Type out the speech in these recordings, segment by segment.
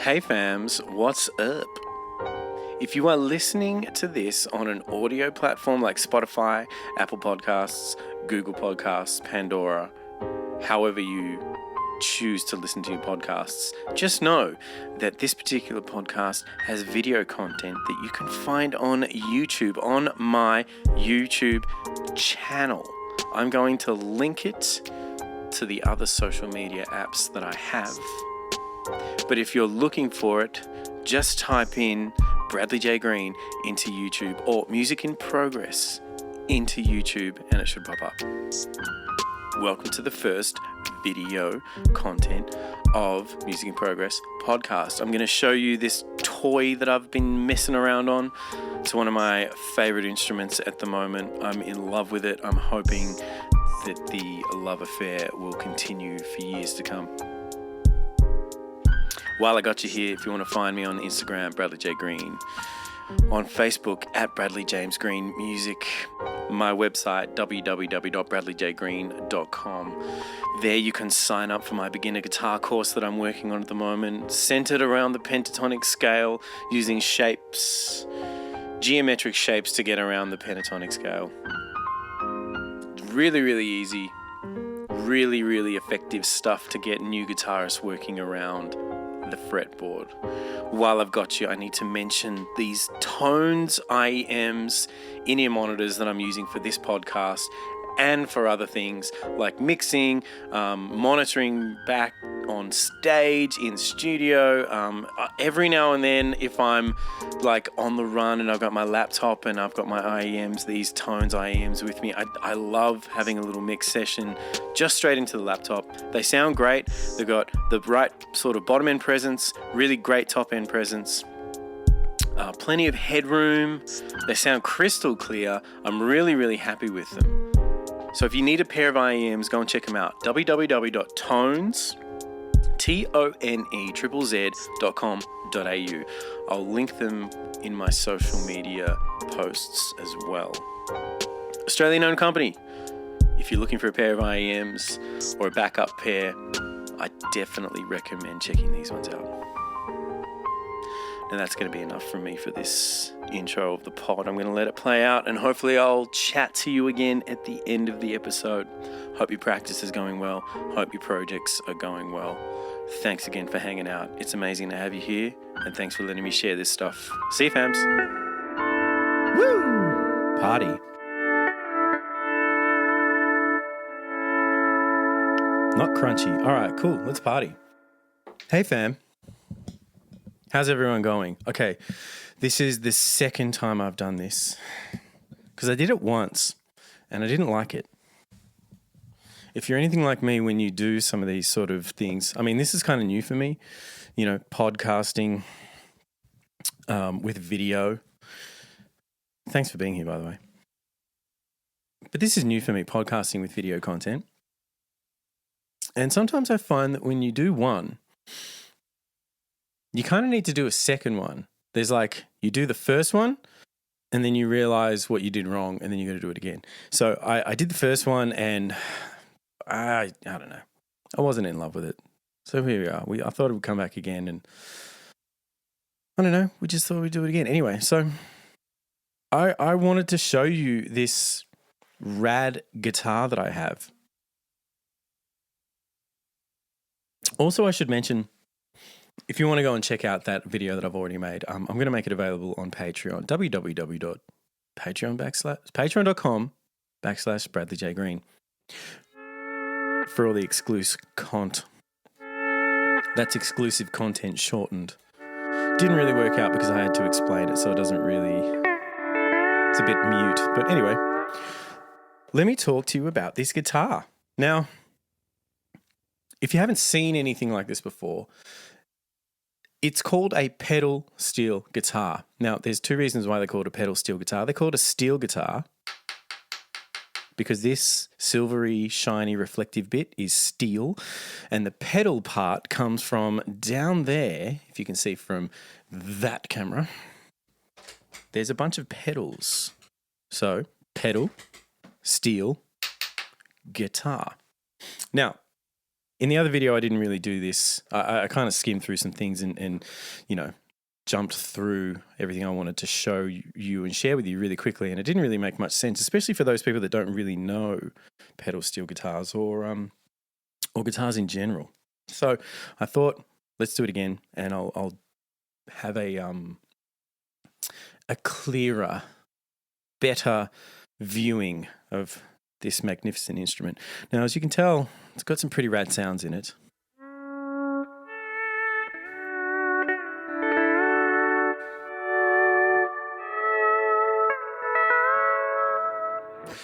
Hey fams, what's up? If you are listening to this on an audio platform like Spotify, Apple Podcasts, Google Podcasts, Pandora, however you choose to listen to your podcasts, just know that this particular podcast has video content that you can find on YouTube, on my YouTube channel. I'm going to link it to the other social media apps that I have. But if you're looking for it, just type in Bradley J. Green into YouTube or Music in Progress into YouTube and it should pop up. Welcome to the first video content of Music in Progress podcast. I'm going to show you this toy that I've been messing around on. It's one of my favorite instruments at the moment. I'm in love with it. I'm hoping that the love affair will continue for years to come. While I got you here, if you want to find me on Instagram, Bradley J. Green, on Facebook at Bradley James Green Music, my website www.bradleyjgreen.com. There you can sign up for my beginner guitar course that I'm working on at the moment, centered around the pentatonic scale, using shapes, geometric shapes to get around the pentatonic scale. Really, really easy, really effective stuff to get new guitarists working around the fretboard. While I've got you, I need to mention these tones IEMs in-ear monitors that I'm using for this podcast and for other things like mixing, monitoring back on stage, in studio. Every now and then, if I'm like on the run and I've got my laptop and I've got my IEMs, these tones IEMs with me, I love having a little mix session just straight into the laptop. They sound great. They've got the right sort of bottom end presence, really great top end presence. Plenty of headroom. They sound crystal clear. I'm really happy with them. So if you need a pair of IEMs, go and check them out. www.tones.com.au. I'll link them in my social media posts as well. Australian-owned company. If you're looking for a pair of IEMs or a backup pair, I definitely recommend checking these ones out. And that's going to be enough from me for this intro of the pod. I'm going to let it play out and hopefully I'll chat to you again at the end of the episode. Hope your practice is going well. Hope your projects are going well. Thanks again for hanging out. It's amazing to have you here and thanks for letting me share this stuff. See you, fams. Woo! Party. Not crunchy. All right, cool. Let's party. Hey, fam. How's everyone going? Okay, this is the second time I've done this because I did it once and I didn't like it. If you're anything like me when you do some of these sort of things, I mean, this is kind of new for me, you know, podcasting with video. Thanks for being here, by the way. But this is new for me, podcasting with video content. And sometimes I find that when you do one, you kind of need to do a second one. There's like, you do the first one and then you realize what you did wrong and then you got to do it again. So I did the first one and I don't know. I wasn't in love with it. So here we are. I thought it would come back again and I don't know. We just thought we'd do it again. Anyway, so I wanted to show you this rad guitar that I have. Also, I should mention, if you want to go and check out that video that I've already made, I'm going to make it available on Patreon, patreon.com/Bradley J. Green for all the exclusive content. That's exclusive content shortened. Didn't really work out because I had to explain it, so it doesn't really, it's a bit mute. But anyway, let me talk to you about this guitar. Now, if you haven't seen anything like this before, it's called a Pedalsteel guitar. Now, there's two reasons why they call it a Pedalsteel guitar. They call it a steel guitar because this silvery, shiny, reflective bit is steel, and the pedal part comes from down there. If you can see from that camera, there's a bunch of pedals. So, pedal, steel, guitar. Now, In the other video, I didn't really do this. I kind of skimmed through some things and jumped through everything I wanted to show you and share with you really quickly, and it didn't really make much sense, especially for those people that don't really know pedal steel guitars or guitars in general. So I thought, let's do it again, and I'll have a clearer, better viewing of this magnificent instrument. Now, as you can tell, it's got some pretty rad sounds in it.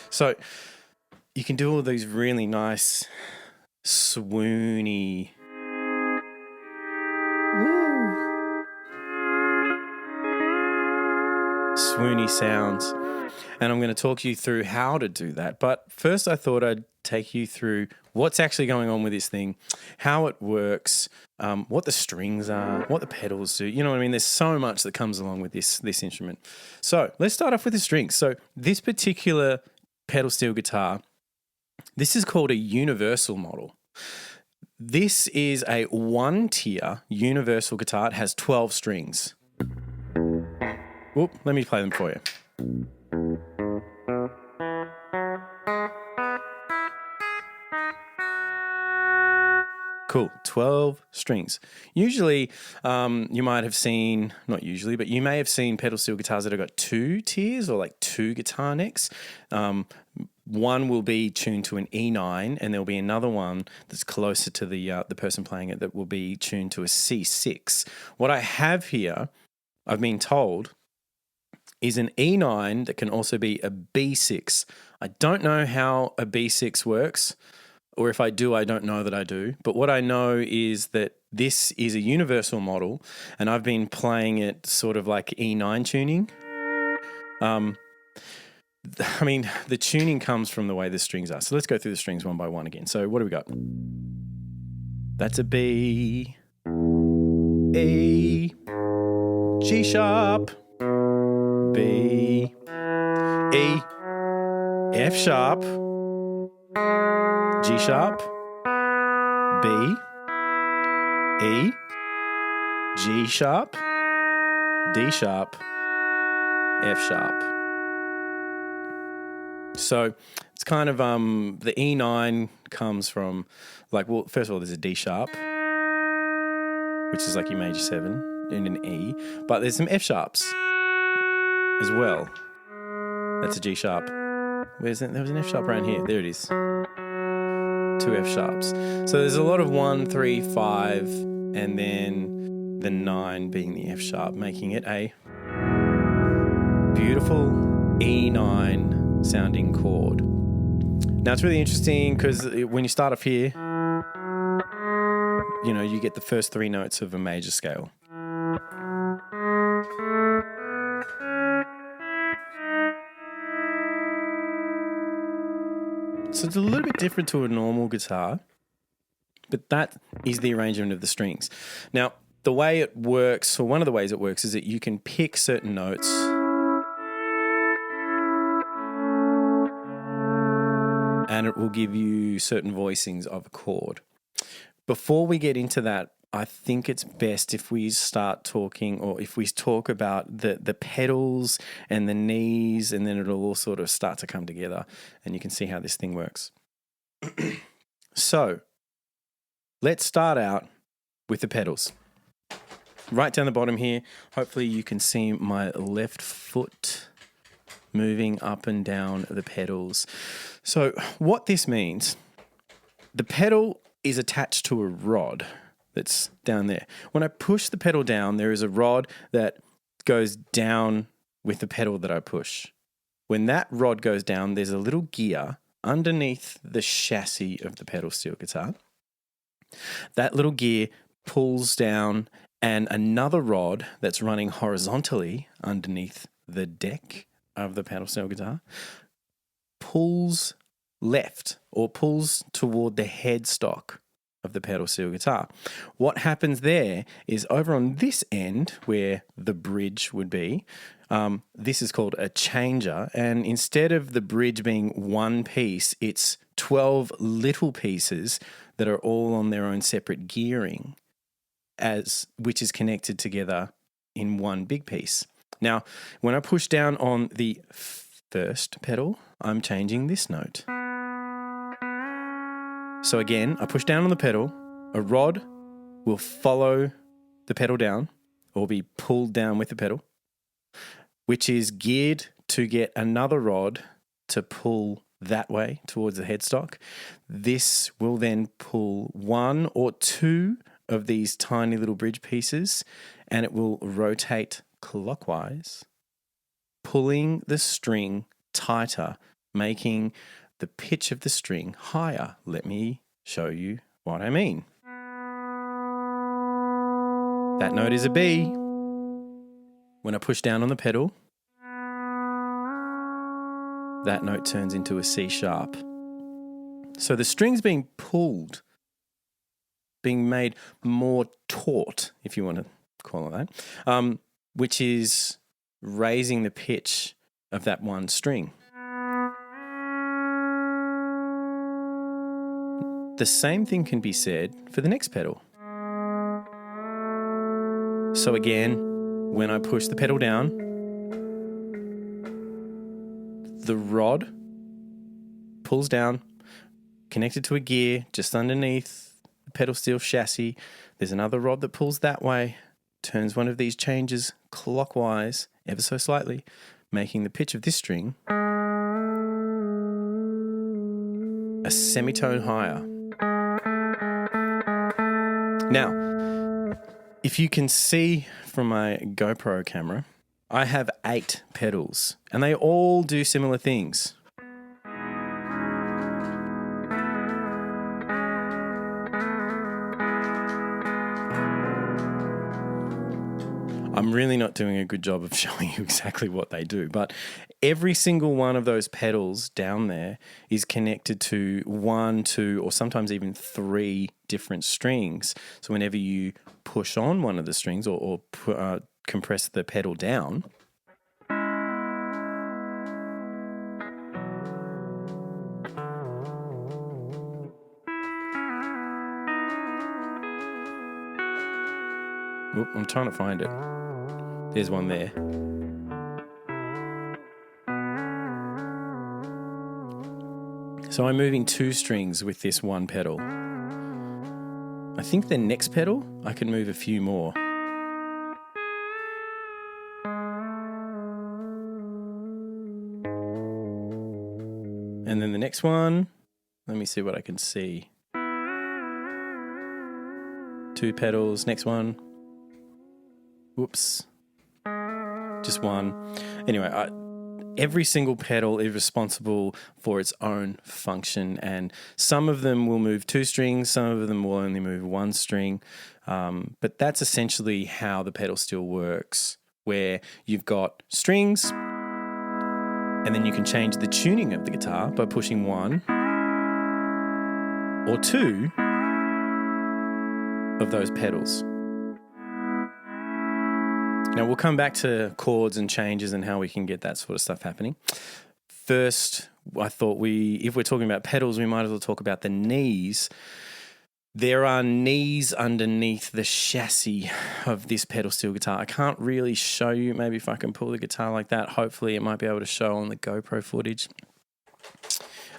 So you can do all these really nice, swoony, sounds. And I'm going to talk you through how to do that. But first I thought I'd take you through what's actually going on with this thing, how it works, what the strings are, what the pedals do. You know what I mean? There's so much that comes along with this instrument. So let's start off with the strings. So this particular pedal steel guitar, this is called a universal model. This is a 1-tier universal guitar. It has 12 strings. Whoop, let me play them for you. Cool, 12 strings. Usually, you might have seen, not usually, but you may have seen pedal steel guitars that have got 2 tiers or like 2 guitar necks. One will be tuned to an E9, and there'll be another one that's closer to the person playing it that will be tuned to a C6. What I have here, I've been told, is an E9 that can also be a B6. I don't know how a B6 works, or if I do, I don't know that I do. But what I know is that this is a universal model, and I've been playing it sort of like E9 tuning. I mean, the tuning comes from the way the strings are. So let's go through the strings one by one again. So what do we got? That's a B, A, G sharp, B, E, F sharp, G sharp, B, E, G sharp, D sharp, F sharp. So it's kind of the E9 comes from first of all, there's a D sharp, which is like your major 7, and an E, but there's some F sharps as well. That's a G sharp. Where's that? There was an F sharp around here. There it is. 2 F sharps. So there's a lot of 1, 3, 5, and then the 9 being the F sharp, making it a beautiful E9 sounding chord. Now it's really interesting because when you start off here, you get the first 3 notes of a major scale. So it's a little bit different to a normal guitar, but that is the arrangement of the strings. Now, the way it works, or one of the ways it works, is that you can pick certain notes and it will give you certain voicings of a chord. Before we get into that, I think it's best if we start talking, or if we talk about the pedals and the knees, and then it'll all sort of start to come together and you can see how this thing works. So let's start out with the pedals. Right down the bottom here, hopefully you can see my left foot moving up and down the pedals. So what this means, the pedal is attached to a rod that's down there. When I push the pedal down, there is a rod that goes down with the pedal that I push. When that rod goes down, there's a little gear underneath the chassis of the pedal steel guitar. That little gear pulls down, and another rod that's running horizontally underneath the deck of the pedal steel guitar pulls left, or pulls toward the headstock of the pedal steel guitar. What happens there is over on this end where the bridge would be, this is called a changer, and instead of the bridge being one piece, it's 12 little pieces that are all on their own separate gearing, which is connected together in one big piece. Now, when I push down on the first pedal, I'm changing this note. So again, I push down on the pedal, a rod will follow the pedal down or be pulled down with the pedal, which is geared to get another rod to pull that way towards the headstock. This will then pull one or two of these tiny little bridge pieces, and it will rotate clockwise, pulling the string tighter, making the pitch of the string higher. Let me show you what I mean. That note is a B. When I push down on the pedal, that note turns into a C sharp. So the string's being pulled, being made more taut, if you want to call it that, which is raising the pitch of that one string. The same thing can be said for the next pedal. So again, when I push the pedal down, the rod pulls down, connected to a gear just underneath the Pedalsteel chassis. There's another rod that pulls that way, turns one of these changes clockwise ever so slightly, making the pitch of this string a semitone higher. Now, if you can see from my GoPro camera, I have 8 pedals and they all do similar things. I'm really not doing a good job of showing you exactly what they do, but every single one of those pedals down there is connected to 1, 2, or sometimes even 3 different strings. So whenever you push on one of the strings or compress the pedal down, I'm trying to find it. There's one there. So I'm moving 2 strings with this one pedal. I think the next pedal, I can move a few more. And then the next one, let me see what I can see. 2 pedals, next one. Whoops. Just one. Anyway, every single pedal is responsible for its own function, and some of them will move 2 strings, some of them will only move 1 string. But that's essentially how the Pedalsteel works, where you've got strings, and then you can change the tuning of the guitar by pushing 1 or 2 of those pedals. Now, we'll come back to chords and changes and how we can get that sort of stuff happening. First, I thought if we're talking about pedals, we might as well talk about the knees. There are knees underneath the chassis of this Pedalsteel guitar. I can't really show you. Maybe if I can pull the guitar like that, hopefully it might be able to show on the GoPro footage.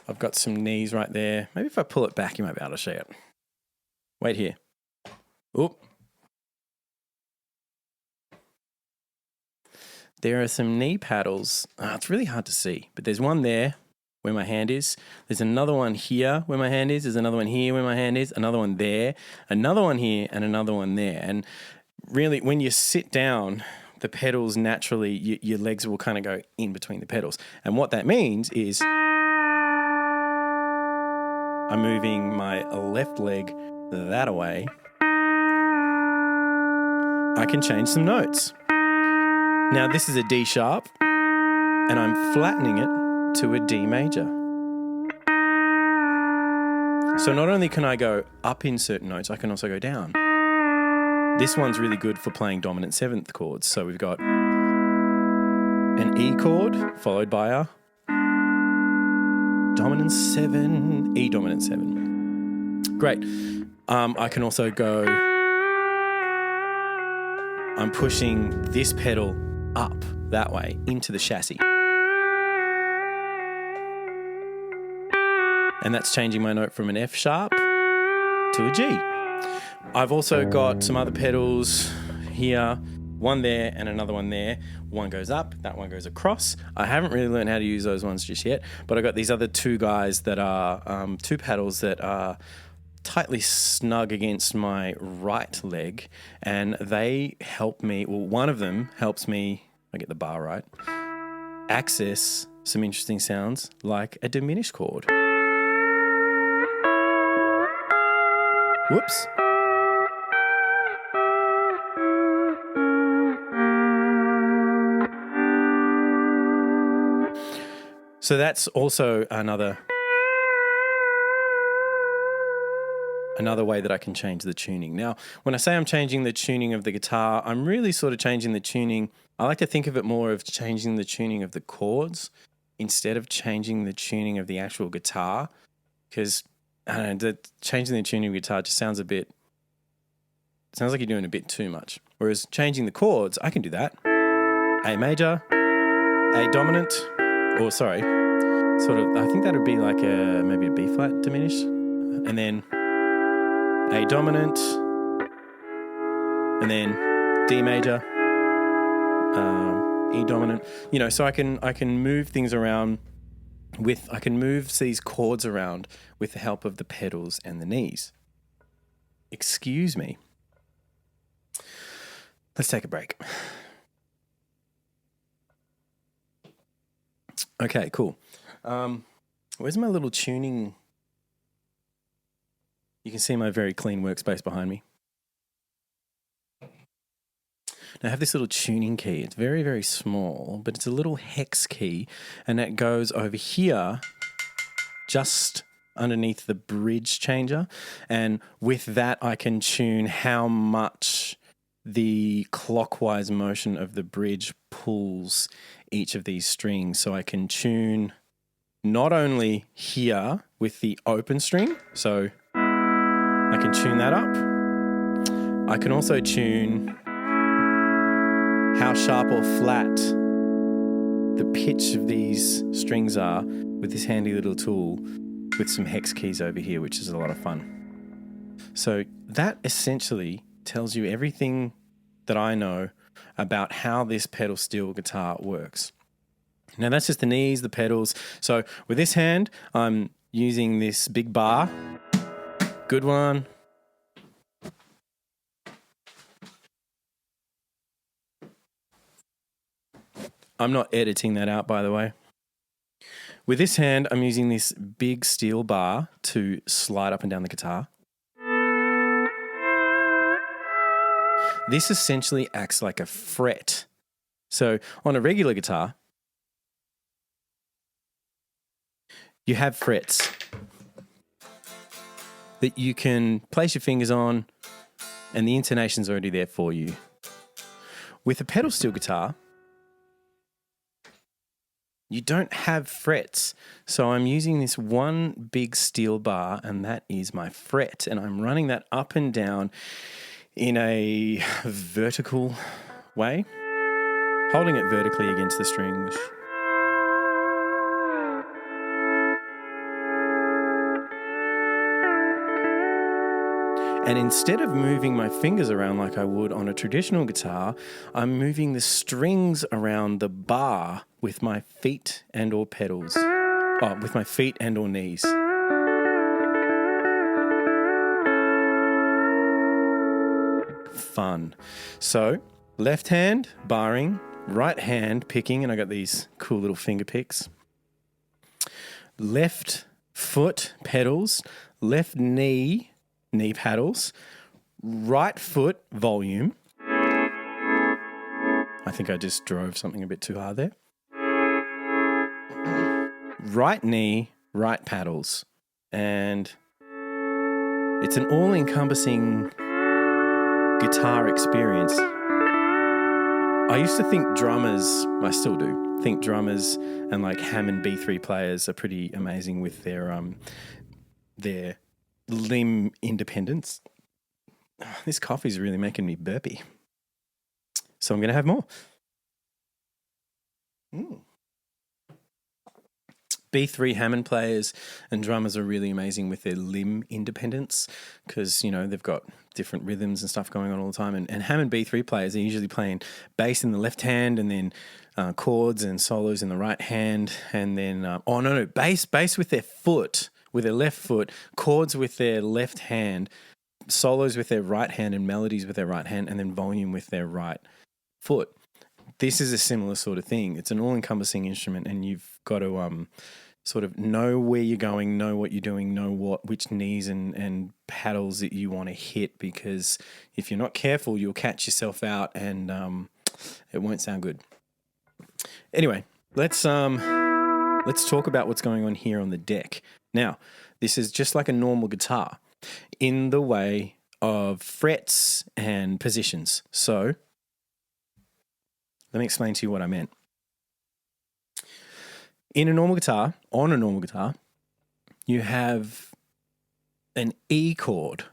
I've got some knees right there. Maybe if I pull it back, you might be able to see it. Wait here. Oop. There are some knee paddles. It's really hard to see, but there's one there where my hand is. There's another one here where my hand is. There's another one here where my hand is. Another one there. Another one here and another one there. And really, when you sit down, the pedals naturally, your legs will kind of go in between the pedals. And what that means is I'm moving my left leg that way. I can change some notes. Now this is a D sharp, and I'm flattening it to a D major. So not only can I go up in certain notes, I can also go down. This one's really good for playing dominant 7th chords. So we've got an E chord followed by a dominant 7, E dominant 7. Great. I can also go, I'm pushing this pedal up that way into the chassis. And that's changing my note from an F sharp to a G. I've also got some other pedals here, one there and another one there. One goes up, that one goes across. I haven't really learned how to use those ones just yet, but I've got these other two guys that are, two pedals that are tightly snug against my right leg, and they help me, well, one of them helps me, I get the bar right, access some interesting sounds like a diminished chord. Whoops. So that's also another way that I can change the tuning. Now, when I say I'm changing the tuning of the guitar, I'm really sort of changing the tuning. I like to think of it more of changing the tuning of the chords instead of changing the tuning of the actual guitar, because I don't know, changing the tuning of the guitar just sounds like you're doing a bit too much. Whereas changing the chords, I can do that. A major, A dominant, or sorry, sort of, I think that would be like maybe a B flat diminished, and then A dominant, and then D major, E dominant. You know, so I can move things around I can move these chords around with the help of the pedals and the knees. Excuse me. Let's take a break. Okay, cool. Where's my little tuning? You can see my very clean workspace behind me. Now I have this little tuning key. It's very, very small, but it's a little hex key, and it goes over here just underneath the bridge changer. And with that, I can tune how much the clockwise motion of the bridge pulls each of these strings. So I can tune not only here with the open string, so I can tune that up. I can also tune how sharp or flat the pitch of these strings are with this handy little tool with some hex keys over here, which is a lot of fun. So that essentially tells you everything that I know about how this pedal steel guitar works. Now that's just the knees, the pedals. So with this hand, I'm using this big bar. Good one. I'm not editing that out, by the way. With this hand, I'm using this big steel bar to slide up and down the guitar. This essentially acts like a fret. So on a regular guitar, you have frets that you can place your fingers on, and the intonation's already there for you. With a pedal steel guitar, you don't have frets. So I'm using this one big steel bar, and that is my fret. And I'm running that up and down in a vertical way, holding it vertically against the strings. And instead of moving my fingers around like I would on a traditional guitar, I'm moving the strings around the bar with my feet and or pedals. Oh, with my feet and or knees. Fun. So, left hand, barring, right hand, picking, and I got these cool little finger picks. Left foot, pedals. Left knee paddles, right foot, volume. I think I just drove something a bit too hard there. Right knee, right paddles. And it's an all-encompassing guitar experience. I used to think drummers, I still do, think drummers and like Hammond B3 players are pretty amazing with their limb independence. This coffee's really making me burpy. So I'm going to have more. B3 Hammond players and drummers are really amazing with their limb independence because, you know, they've got different rhythms and stuff going on all the time. And Hammond B3 players are usually playing bass in the left hand and then chords and solos in the right hand. And then, bass with their foot, with their left foot, chords with their left hand, solos with their right hand and melodies with their right hand, and then volume with their right foot. This is a similar sort of thing. It's an all-encompassing instrument, and you've got to sort of know where you're going, know what you're doing, know which knees and paddles that you want to hit, because if you're not careful, you'll catch yourself out and it won't sound good. Anyway, let's talk about what's going on here on the deck. Now, this is just like a normal guitar in the way of frets and positions. So let me explain to you what I meant. On a normal guitar, you have an E chord.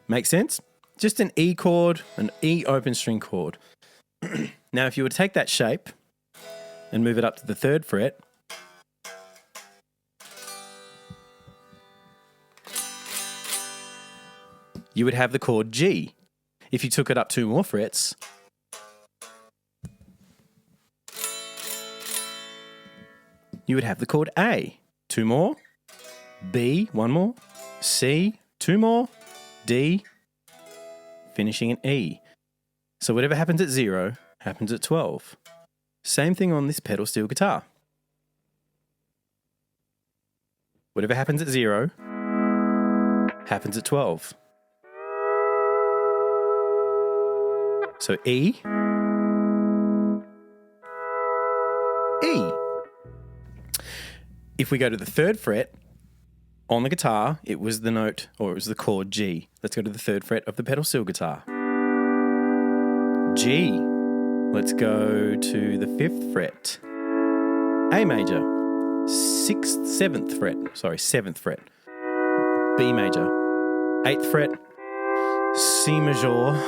Make sense? Just an E chord, an E open string chord. Now, if you were to take that shape and move it up to the 3rd fret, you would have the chord G. If you took it up 2 more frets, you would have the chord A. 2 more, B, 1 more, C, 2 more, D, finishing in E. So whatever happens at 0 happens at 12. Same thing on this pedal steel guitar. Whatever happens at 0 happens at 12. So E, E. If we go to the 3rd fret on the guitar, it was the note, or it was the chord G. Let's go to the 3rd fret of the pedal steel guitar. G. Let's go to the 5th fret. A major. 7th fret. B major. 8th fret. C major.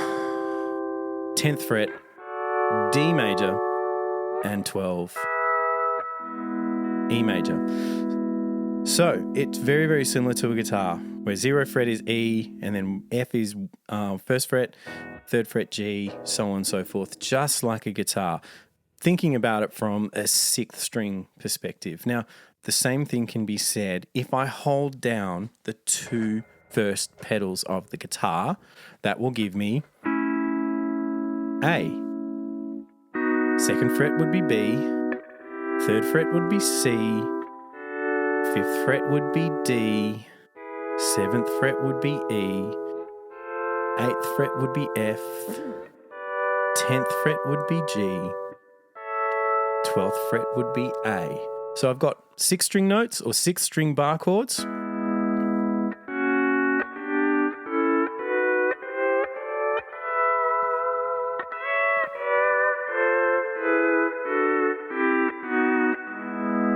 10th fret, D major, and 12, E major. So it's very, very similar to a guitar, where 0th fret is E, and then F is 1st fret, 3rd fret G, so on and so forth, just like a guitar. Thinking about it from a 6th string perspective. Now, the same thing can be said if I hold down the 2 first pedals of the guitar. That will give me A. 2nd fret would be B. 3rd fret would be C. 5th fret would be D. 7th fret would be E. 8th fret would be F. 10th fret would be G. 12th fret would be A. So I've got 6 string notes or 6 string bar chords.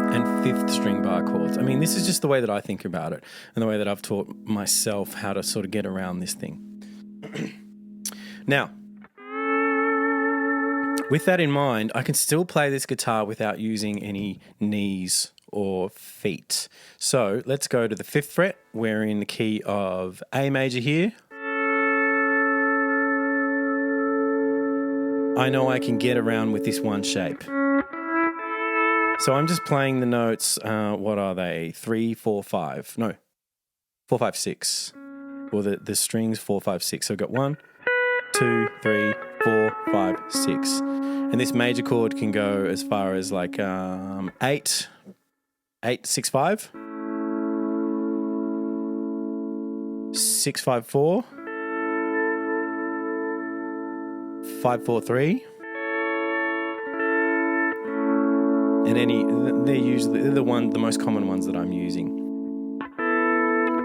And 5th string bar chords. I mean, this is just the way that I think about it and the way that I've taught myself how to sort of get around this thing. Now, with that in mind, I can still play this guitar without using any knees or feet. So let's go to the 5th fret. We're in the key of A major here. I know I can get around with this one shape. So I'm just playing the notes, what are they? 3, 4, 5. No, 4, 5, 6. Or the strings 4, 5, 6. So I've got 1, 2, 3, 4, 5, 6. And this major chord can go as far as like 8, 6, 5, 6, 5, 4, 5, 4, 3. And they're the most common ones that I'm using.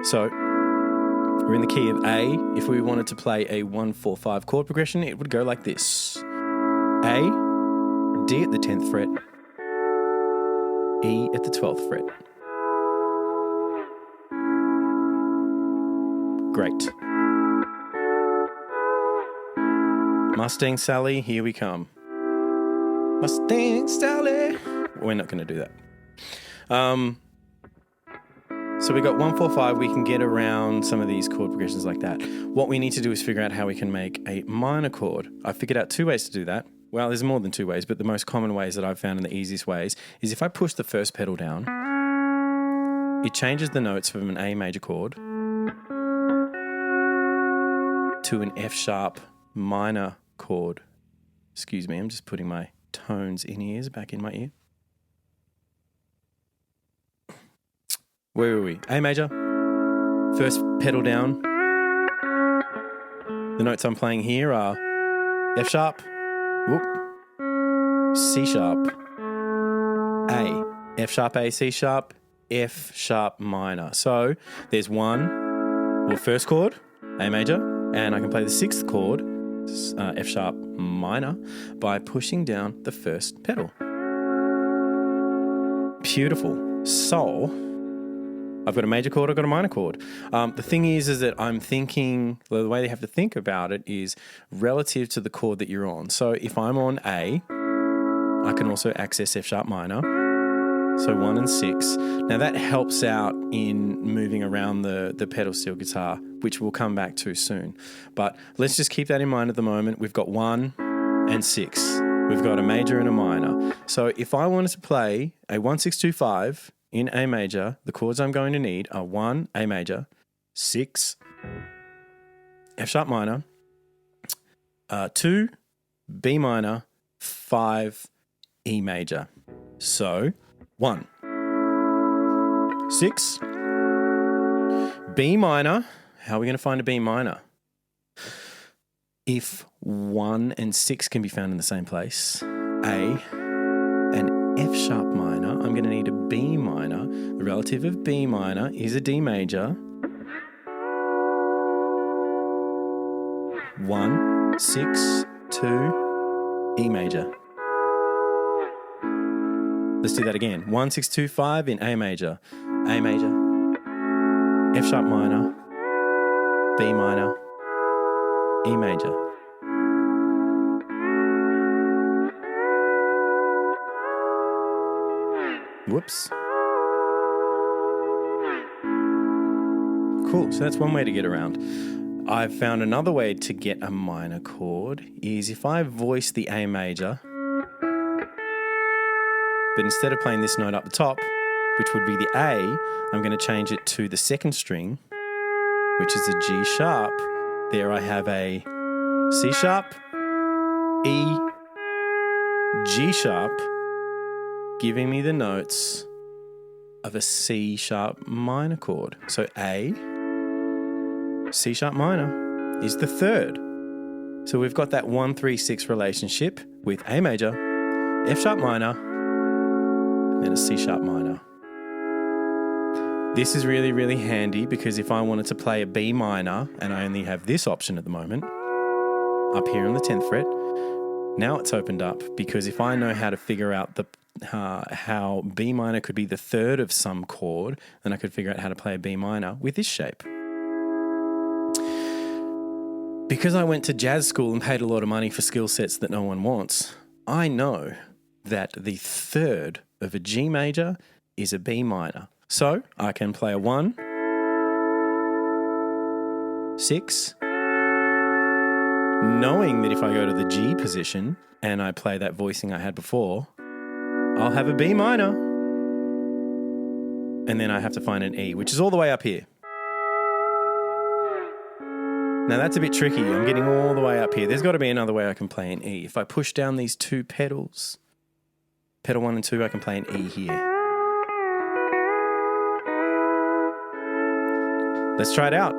So We're in the key of A. If we wanted to play a 1-4-5 chord progression, it would go like this. A, D at the 10th fret, E at the 12th fret. Great. Mustang Sally, here we come. Mustang Sally. We're not going to do that. So we got 1-4-5. We can get around some of these chord progressions like that. What we need to do is figure out how we can make a minor chord. I figured out 2 ways to do that. Well, there's more than 2 ways, but the most common ways that I've found and the easiest ways is if I push the first pedal down, it changes the notes from an A major chord to an F sharp minor chord. Excuse me, I'm just putting my tones in ears back in my ear. Where were we? A major, first pedal down. The notes I'm playing here are F sharp, whoop, C sharp, A, F sharp, A, C sharp, F sharp minor. So there's first chord, A major, and I can play the 6th chord, F sharp minor, by pushing down the first pedal. Beautiful. So I've got a major chord, I've got a minor chord. The thing is that I'm thinking, the way you have to think about it is relative to the chord that you're on. So if I'm on A, I can also access F sharp minor. So 1 and 6. Now that helps out in moving around the Pedalsteel guitar, which we'll come back to soon. But let's just keep that in mind at the moment. We've got 1 and 6. We've got a major and a minor. So if I wanted to play a 1-6-2-5 in A major, the chords I'm going to need are 1, A major, 6, F sharp minor, 2, B minor, 5, E major. So 1, 6, B minor. How are we going to find a B minor? If 1 and 6 can be found in the same place, A and F sharp minor, I'm going to need a B minor. The relative of B minor is a D major. 1, 6, 2, E major. Let's do that again. 1, 6, 2, 5 in A major, F sharp minor, B minor, E major. Whoops. Cool, so that's one way to get around. I've found another way to get a minor chord is if I voice the A major, but instead of playing this note up the top, which would be the A, I'm going to change it to the 2nd string, which is a G sharp. There I have a C sharp, E, G sharp, giving me the notes of a C sharp minor chord. So A, C sharp minor is the 3rd. So we've got that 1-3-6 relationship with A major, F sharp minor, and then a C sharp minor. This is really, really handy because if I wanted to play a B minor and I only have this option at the moment, up here on the 10th fret, now it's opened up because if I know how to figure out how B minor could be the 3rd of some chord, then I could figure out how to play a B minor with this shape. Because I went to jazz school and paid a lot of money for skill sets that no one wants, I know that the 3rd of a G major is a B minor. So I can play a 1, 6, knowing that if I go to the G position and I play that voicing I had before, I'll have a B minor. And then I have to find an E, which is all the way up here. Now that's a bit tricky. I'm getting all the way up here. There's got to be another way I can play an E. If I push down these 2 pedals, pedal 1 and 2, I can play an E here. Let's try it out.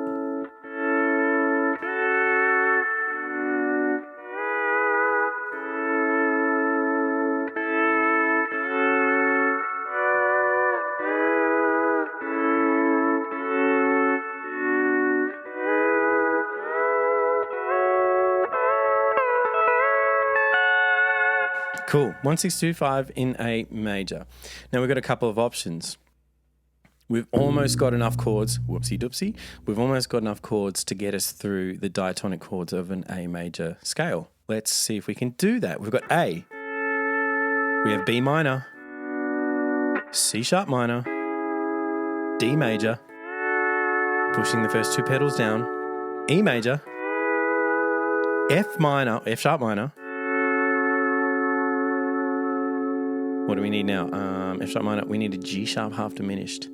Cool. 1625 in A major. Now we've got a couple of options. We've almost got enough chords, whoopsie doopsie, we've almost got enough chords to get us through the diatonic chords of an A major scale. Let's see if we can do that. We've got A. We have B minor, C sharp minor, D major, pushing the first two pedals down, E major, F minor, F sharp minor. What do we need now? F sharp minor, we need a G sharp half diminished.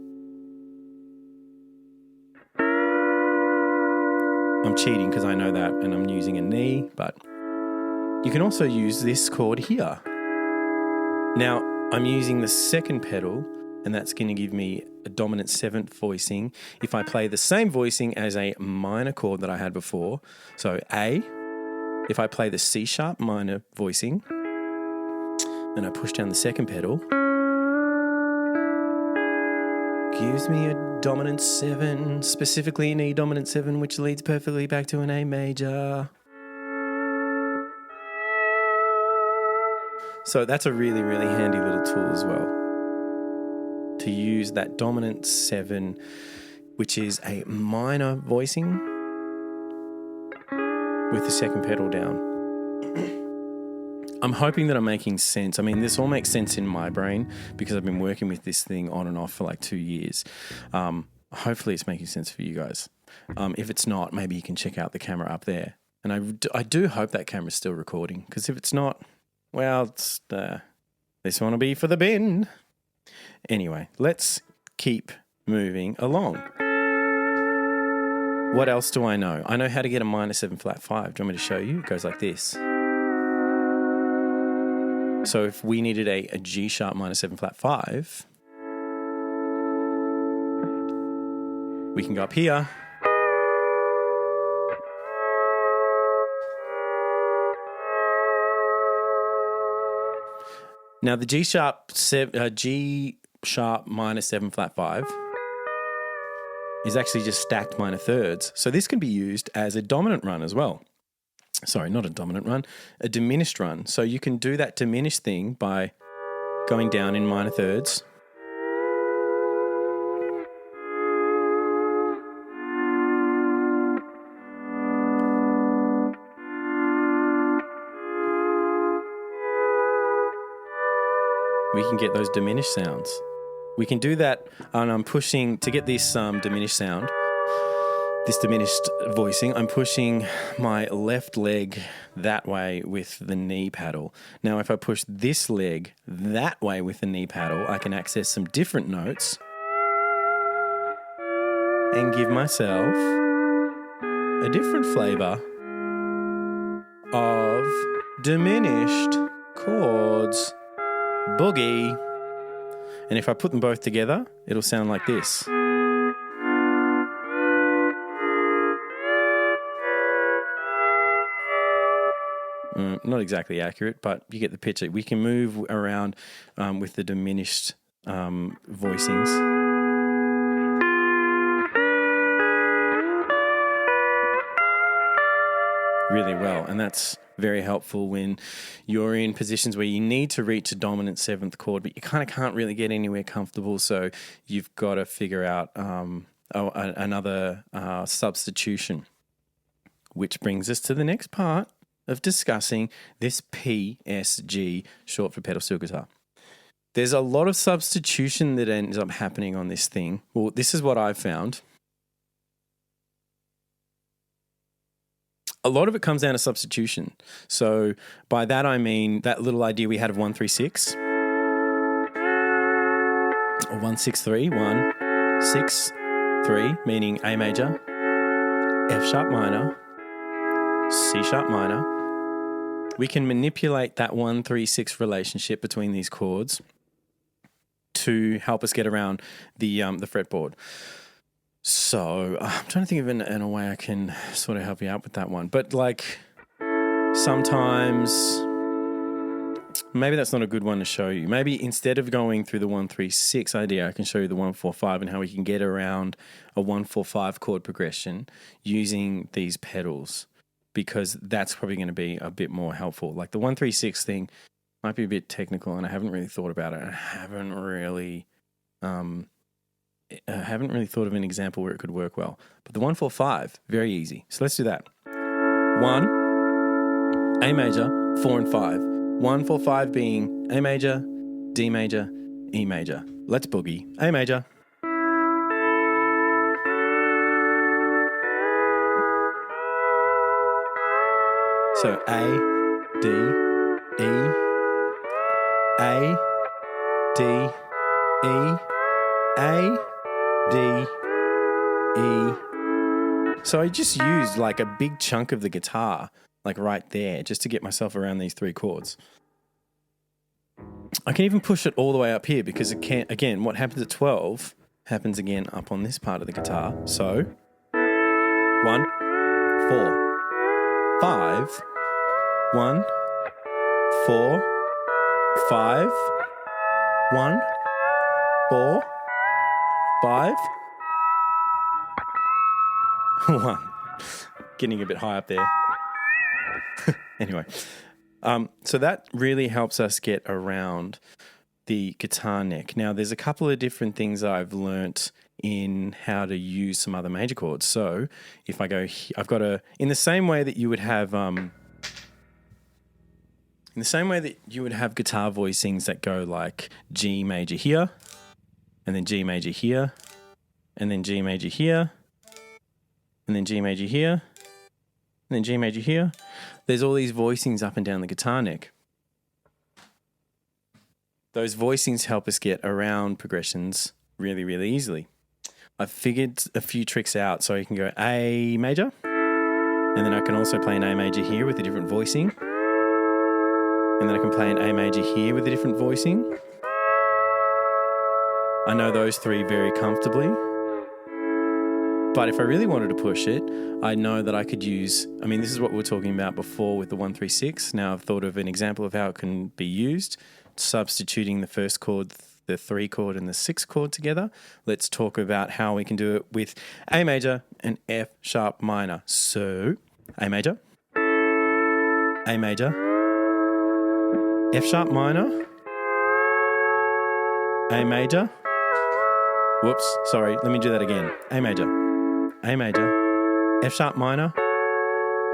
I'm cheating because I know that and I'm using a knee, but you can also use this chord here. Now, I'm using the second pedal, and that's going to give me a dominant seventh voicing if I play the same voicing as a minor chord that I had before. So A, if I play the C sharp minor voicing, and I push down the second pedal, gives me a dominant 7, specifically an E dominant 7, which leads perfectly back to an A major. So that's a really, really handy little tool as well, to use that dominant 7, which is a minor voicing, with the second pedal down. I'm hoping that I'm making sense. I mean, this all makes sense in my brain because I've been working with this thing on and off for like 2 years. Hopefully it's making sense for you guys. If it's not, maybe you can check out the camera up there. And I do hope that camera's still recording, because if it's not, well, it's, this one will be for the bin. Anyway, let's keep moving along. What else do I know? I know how to get a minor 7 flat 5. Do you want me to show you? It goes like this. So if we needed a G sharp minor 7 flat 5, we can go up here. Now the G sharp minor 7 flat 5 is actually just stacked minor thirds. So this can be used as a dominant run as well. Sorry, not a dominant run, a diminished run. So you can do that diminished thing by going down in minor thirds. We can get those diminished sounds. We can do that, and I'm pushing to get this diminished sound, this diminished voicing. I'm pushing my left leg that way with the knee paddle. Now, if I push this leg that way with the knee paddle, I can access some different notes and give myself a different flavor of diminished chords. Boogie. And if I put them both together, it'll sound like this. Not exactly accurate, but you get the picture. We can move around with the diminished voicings. Really well, and that's very helpful when you're in positions where you need to reach a dominant 7th chord, but you kind of can't really get anywhere comfortable, so you've got to figure out another substitution, which brings us to the next part of discussing this PSG, short for pedal steel guitar. There's a lot of substitution that ends up happening on this thing. Well, this is what I've found. A lot of it comes down to substitution. So by that I mean that little idea we had of 1-3-6 or 1-6-3, 1-6-3, meaning A major, F sharp minor, C sharp minor. We can manipulate that 1-3-6 relationship between these chords to help us get around the fretboard. So I'm trying to think of in a way I can sort of help you out with that one. But like sometimes, maybe that's not a good one to show you. Maybe instead of going through the 1-3-6 idea, I can show you the 1-4-5 and how we can get around a 1-4-5 chord progression using these pedals, because that's probably going to be a bit more helpful. Like the 1-3-6 thing, might be a bit technical, and I haven't really thought about it. I haven't really thought of an example where it could work well. But the 1-4-5, very easy. So let's do that. 1, A major, 4 and 5. 1-4-5 being A major, D major, E major. Let's boogie. A major. So A, D, E, A, D, E, A, D, E. So I just used like a big chunk of the guitar, like right there, just to get myself around these 3 chords. I can even push it all the way up here because it can't, again, what happens at 12 happens again up on this part of the guitar. So 1, 4, 5, 1, 4, 5, 1, 4, 5, 1. Getting a bit high up there. Anyway, so that really helps us get around the guitar neck. Now, there's a couple of different things I've learnt in how to use some other major chords. So if I go, I've got in the same way that you would have, guitar voicings that go like G major here, and then G major here, and then G major here, and then G major here, and then G major here. There's all these voicings up and down the guitar neck. Those voicings help us get around progressions really, really easily. I've figured a few tricks out so you can go A major, and then I can also play an A major here with a different voicing, and then I can play an A major here with a different voicing. I know those 3 very comfortably. But if I really wanted to push it, I know that I could use, this is what we were talking about before with the 1-3-6. Now I've thought of an example of how it can be used, substituting the first chord, the 3 chord and the 6 chord together. Let's talk about how we can do it with A major and F sharp minor. So A major, A major, F sharp minor, A major. Whoops, sorry, let me do that again. A major, A major, F sharp minor,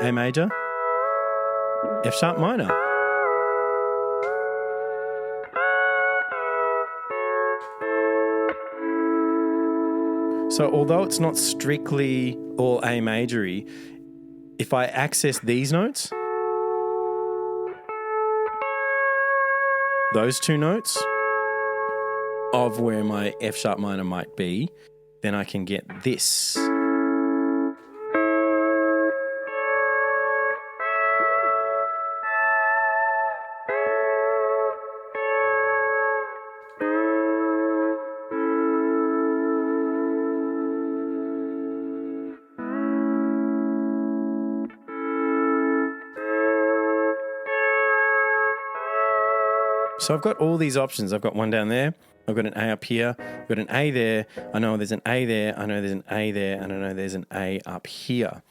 A major, F sharp minor. So although it's not strictly all A major-y, if I access these notes, those 2 notes of where my F sharp minor might be, then I can get this. So I've got all these options. I've got one down there. I've got an A up here. I've got an A there. I know there's an A there. I know there's an A there. And I know there's an A up here.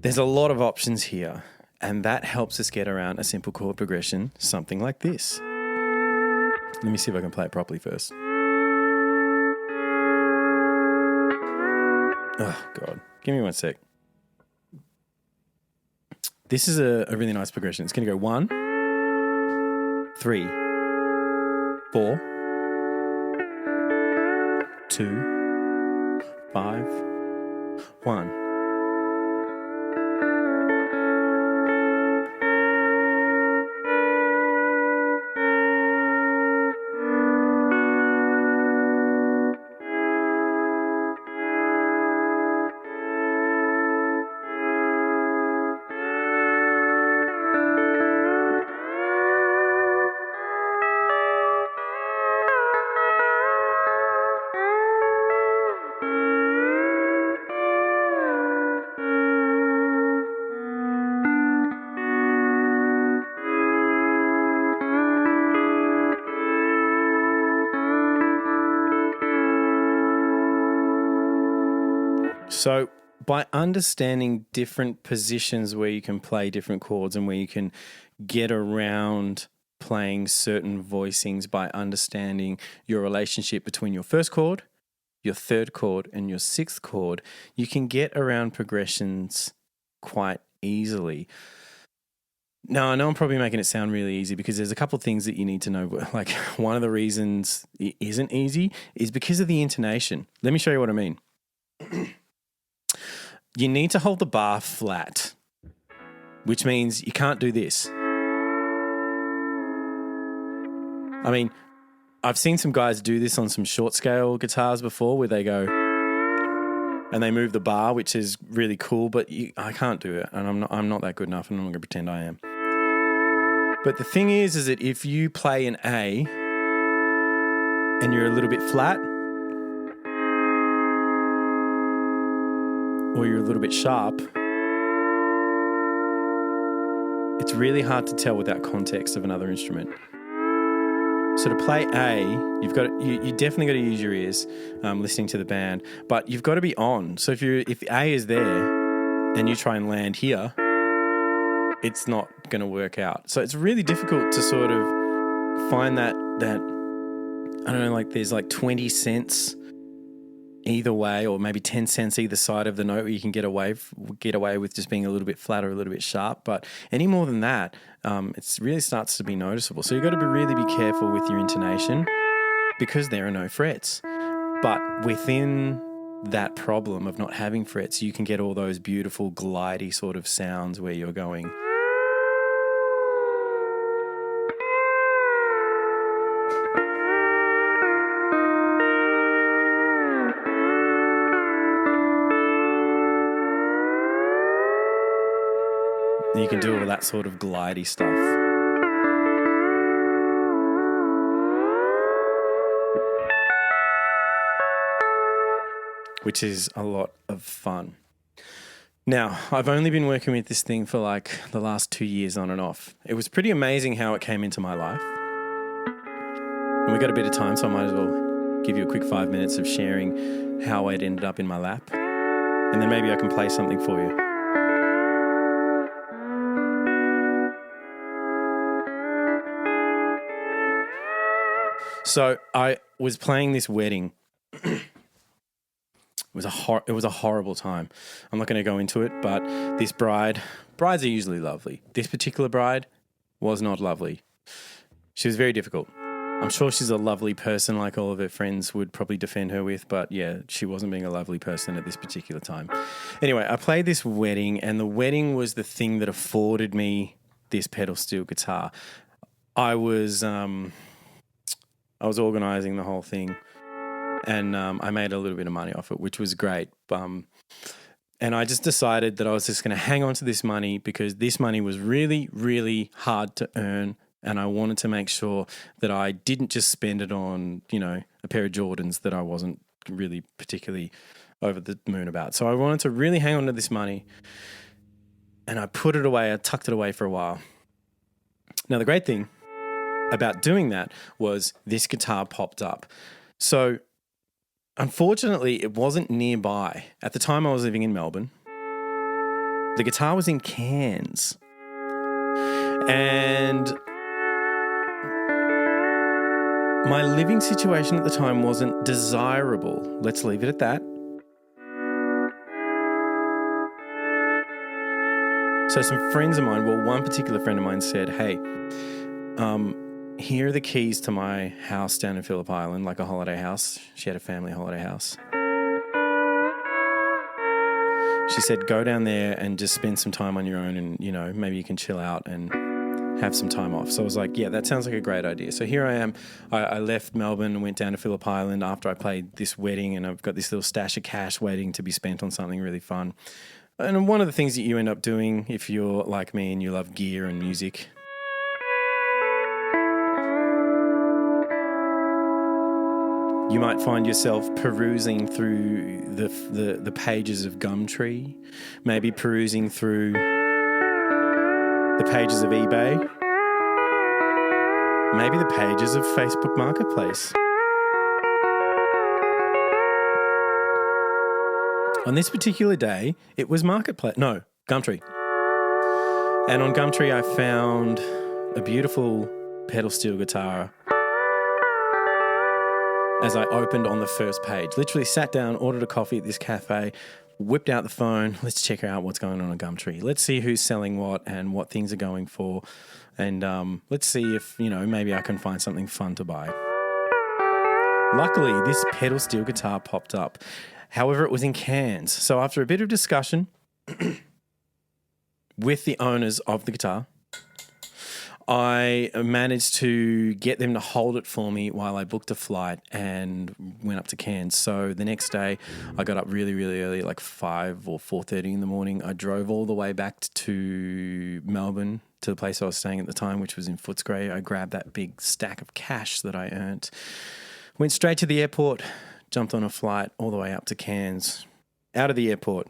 There's a lot of options here. And that helps us get around a simple chord progression, something like this. Let me see if I can play it properly first. Oh, God. Give me 1 sec. This is a really nice progression. It's going to go 1, 3, 4, 2, 5, 1. So by understanding different positions where you can play different chords and where you can get around playing certain voicings by understanding your relationship between your first chord, your third chord, and your sixth chord, you can get around progressions quite easily. Now, I know I'm probably making it sound really easy because there's a couple of things that you need to know. Like, one of the reasons it isn't easy is because of the intonation. Let me show you what I mean. You need to hold the bar flat, which means you can't do this. I mean, I've seen some guys do this on some short scale guitars before where they go and they move the bar, which is really cool, but I can't do it, and I'm not that good enough, and I'm not going to pretend I am. But the thing is that if you play an A and you're a little bit flat or you're a little bit sharp, it's really hard to tell without context of another instrument. So to play A, you definitely got to use your ears listening to the band, but you've got to be on. So if A is there and you try and land here, it's not going to work out. So it's really difficult to sort of find that I don't know, like there's like 20 cents either way, or maybe 10 cents either side of the note where you can get away with just being a little bit flat or a little bit sharp. But any more than that, it really starts to be noticeable. So you've got to really be careful with your intonation because there are no frets. But within that problem of not having frets, you can get all those beautiful glidey sort of sounds where you're going. You can do all that sort of glidey stuff. Which is a lot of fun. Now, I've only been working with this thing for like the last 2 years on and off. It was pretty amazing how it came into my life. And we got a bit of time, so I might as well give you a quick 5 minutes of sharing how it ended up in my lap. And then maybe I can play something for you. So I was playing this wedding. It was a horrible time. I'm not going to go into it, but this brides are usually lovely. This particular bride was not lovely. She was very difficult. I'm sure she's a lovely person, like all of her friends would probably defend her with, but yeah, she wasn't being a lovely person at this particular time. Anyway, I played this wedding, and the wedding was the thing that afforded me this Pedalsteel guitar. I was organising the whole thing, and I made a little bit of money off it, which was great. And I just decided that I was just going to hang on to this money because this money was really, really hard to earn, and I wanted to make sure that I didn't just spend it on, a pair of Jordans that I wasn't really particularly over the moon about. So I wanted to really hang on to this money, and I put it away. I tucked it away for a while. Now, the great thing about doing that was this guitar popped up. So unfortunately, it wasn't nearby. At the time I was living in Melbourne. The guitar was in Cairns. And my living situation at the time wasn't desirable. Let's leave it at that. So some friends of mine, one particular friend of mine said, hey, here are the keys to my house down in Phillip Island, like a holiday house. She had a family holiday house. She said, go down there and just spend some time on your own and, maybe you can chill out and have some time off. So I was like, yeah, that sounds like a great idea. So here I am. I left Melbourne and went down to Phillip Island after I played this wedding, and I've got this little stash of cash waiting to be spent on something really fun. And one of the things that you end up doing if you're like me and you love gear and music, you might find yourself perusing through the pages of Gumtree, maybe perusing through the pages of eBay, maybe the pages of Facebook Marketplace. On this particular day, it was Gumtree. And on Gumtree, I found a beautiful Pedalsteel guitar as I opened on the first page. Literally sat down, ordered a coffee at this cafe, whipped out the phone. Let's check out what's going on Gumtree. Let's see who's selling what and what things are going for. And let's see if, maybe I can find something fun to buy. Luckily, this Pedalsteel guitar popped up. However, it was in Cairns. So after a bit of discussion with the owners of the guitar, I managed to get them to hold it for me while I booked a flight and went up to Cairns. So the next day, I got up really, really early, like 5 or 4:30 in the morning. I drove all the way back to Melbourne, to the place I was staying at the time, which was in Footscray. I grabbed that big stack of cash that I earned, went straight to the airport, jumped on a flight all the way up to Cairns, out of the airport,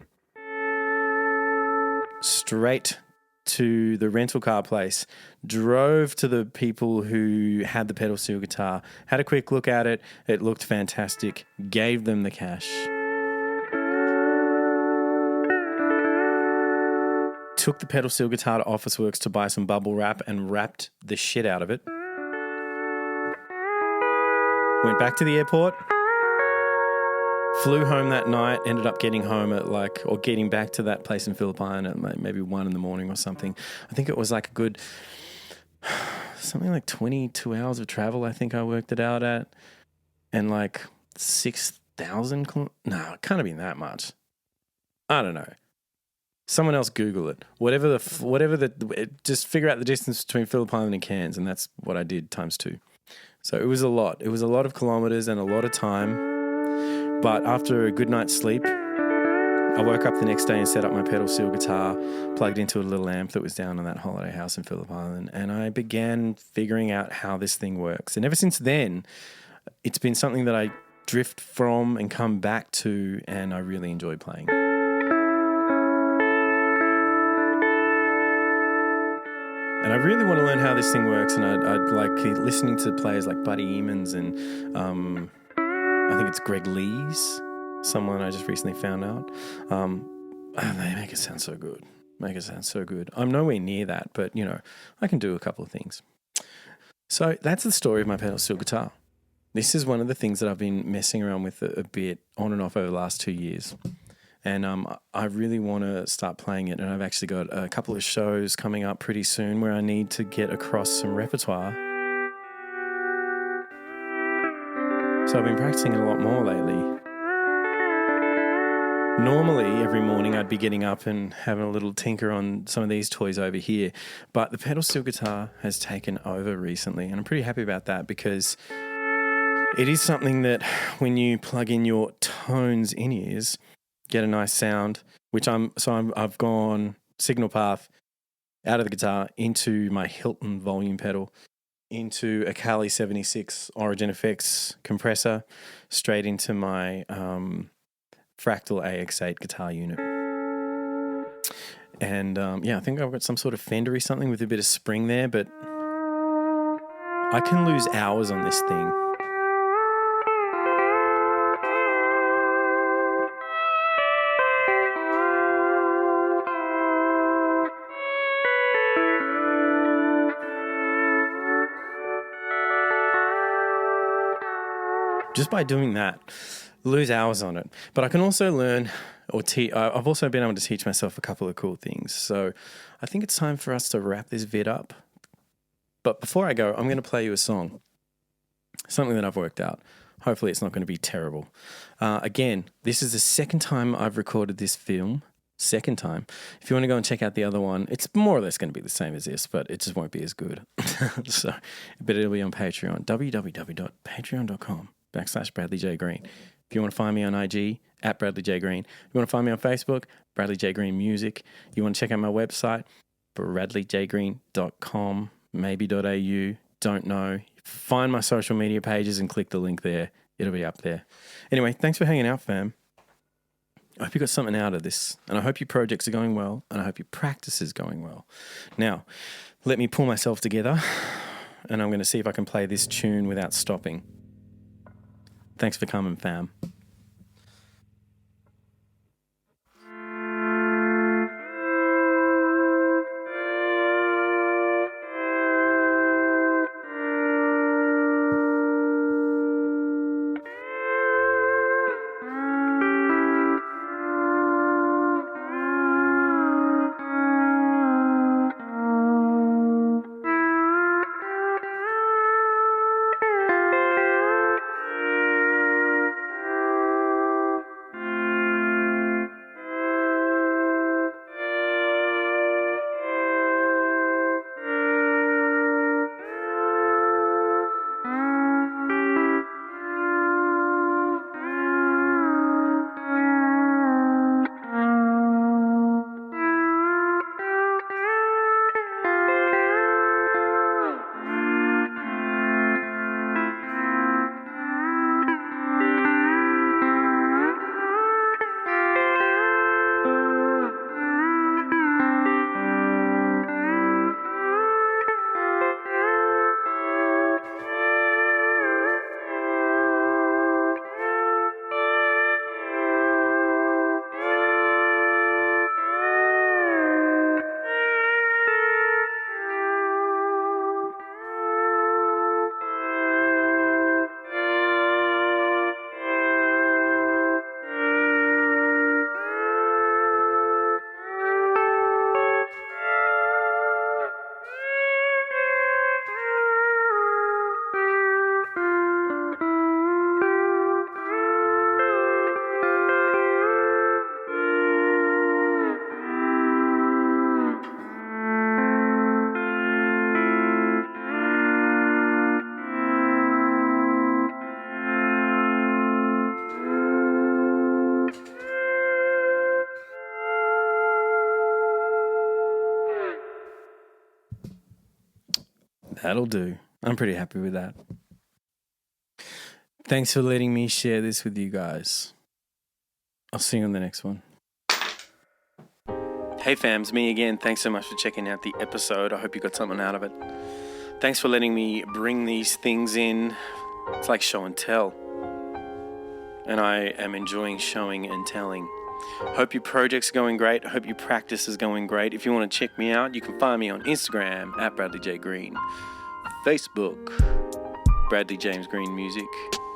straight to the rental car place, drove to the people who had the Pedalsteel guitar, had a quick look at it. It looked fantastic. Gave them the cash. Took the Pedalsteel guitar to Officeworks to buy some bubble wrap and wrapped the shit out of it. Went back to the airport. Flew home that night, ended up getting home at getting back to that place in Phillip Island at maybe 1 a.m. or something. I think it was like a good, something like 22 hours of travel, I think I worked it out at. And like 6,000, no, it can't have been that much. I don't know. Someone else Google it. Just figure out the distance between Phillip Island and Cairns, and that's what I did times 2. So it was a lot. It was a lot of kilometres and a lot of time. But after a good night's sleep, I woke up the next day and set up my Pedalsteel guitar, plugged into a little amp that was down in that holiday house in Phillip Island, and I began figuring out how this thing works. And ever since then, it's been something that I drift from and come back to, and I really enjoy playing. And I really want to learn how this thing works, and I'd like listening to players like Buddy Emmons and I think it's Greg Lees, someone I just recently found out. They make it sound so good. I'm nowhere near that, but, I can do a couple of things. So that's the story of my Pedalsteel guitar. This is one of the things that I've been messing around with a bit on and off over the last 2 years. And I really want to start playing it. And I've actually got a couple of shows coming up pretty soon where I need to get across some repertoire. So I've been practicing it a lot more lately. Normally, every morning I'd be getting up and having a little tinker on some of these toys over here. But the Pedalsteel guitar has taken over recently. And I'm pretty happy about that because it is something that when you plug in your tones in-ears, get a nice sound, I've gone signal path out of the guitar into my Hilton volume pedal, into a Kali 76 Origin Effects compressor, straight into my Fractal AX8 guitar unit. And I think I've got some sort of Fendery something with a bit of spring there, but I can lose hours on this thing. Just by doing that, lose hours on it. But I can also learn I've also been able to teach myself a couple of cool things. So I think it's time for us to wrap this vid up. But before I go, I'm going to play you a song. Something that I've worked out. Hopefully it's not going to be terrible. Again, this is the second time I've recorded this film. Second time. If you want to go and check out the other one, it's more or less going to be the same as this, but it just won't be as good. But it'll be on Patreon. www.patreon.com/Bradley J. Green. If you want to find me on IG, at Bradley J. Green. If you want to find me on Facebook, Bradley J. Green Music. You want to check out my website, bradleyjgreen.com, maybe.au, don't know. Find my social media pages and click the link there. It'll be up there. Anyway, thanks for hanging out, fam. I hope you got something out of this, and I hope your projects are going well, and I hope your practice is going well. Now, let me pull myself together, and I'm going to see if I can play this tune without stopping. Thanks for coming, fam. That'll do. I'm pretty happy with that. Thanks for letting me share this with you guys. I'll see you on the next one. Hey fams, me again. Thanks so much for checking out the episode. I hope you got something out of it. Thanks for letting me bring these things in. It's like show and tell. And I am enjoying showing and telling. Hope your project's going great. Hope your practice is going great. If you want to check me out, you can find me on Instagram at Bradley J. Green. Facebook, Bradley James Green Music.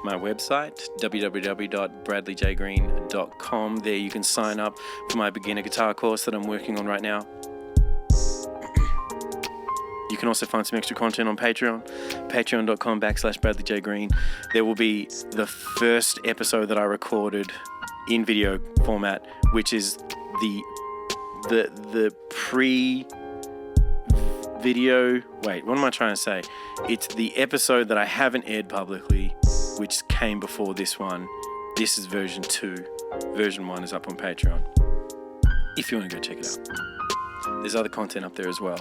My website, www.bradleyjgreen.com. There you can sign up for my beginner guitar course that I'm working on right now. You can also find some extra content on Patreon, patreon.com/BradleyJGreen. There will be the first episode that I recorded in video format, which is the pre-video. Wait, what am I trying to say? It's the episode that I haven't aired publicly, which came before this one. This is version 2. Version 1 is up on Patreon, if you want to go check it out. There's other content up there as well.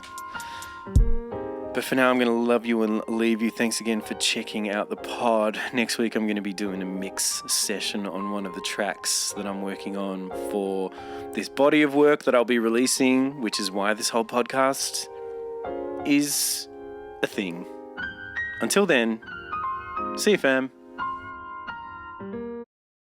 But for now, I'm going to love you and leave you. Thanks again for checking out the pod. Next week, I'm going to be doing a mix session on one of the tracks that I'm working on for this body of work that I'll be releasing, which is why this whole podcast is a thing. Until then, see you, fam.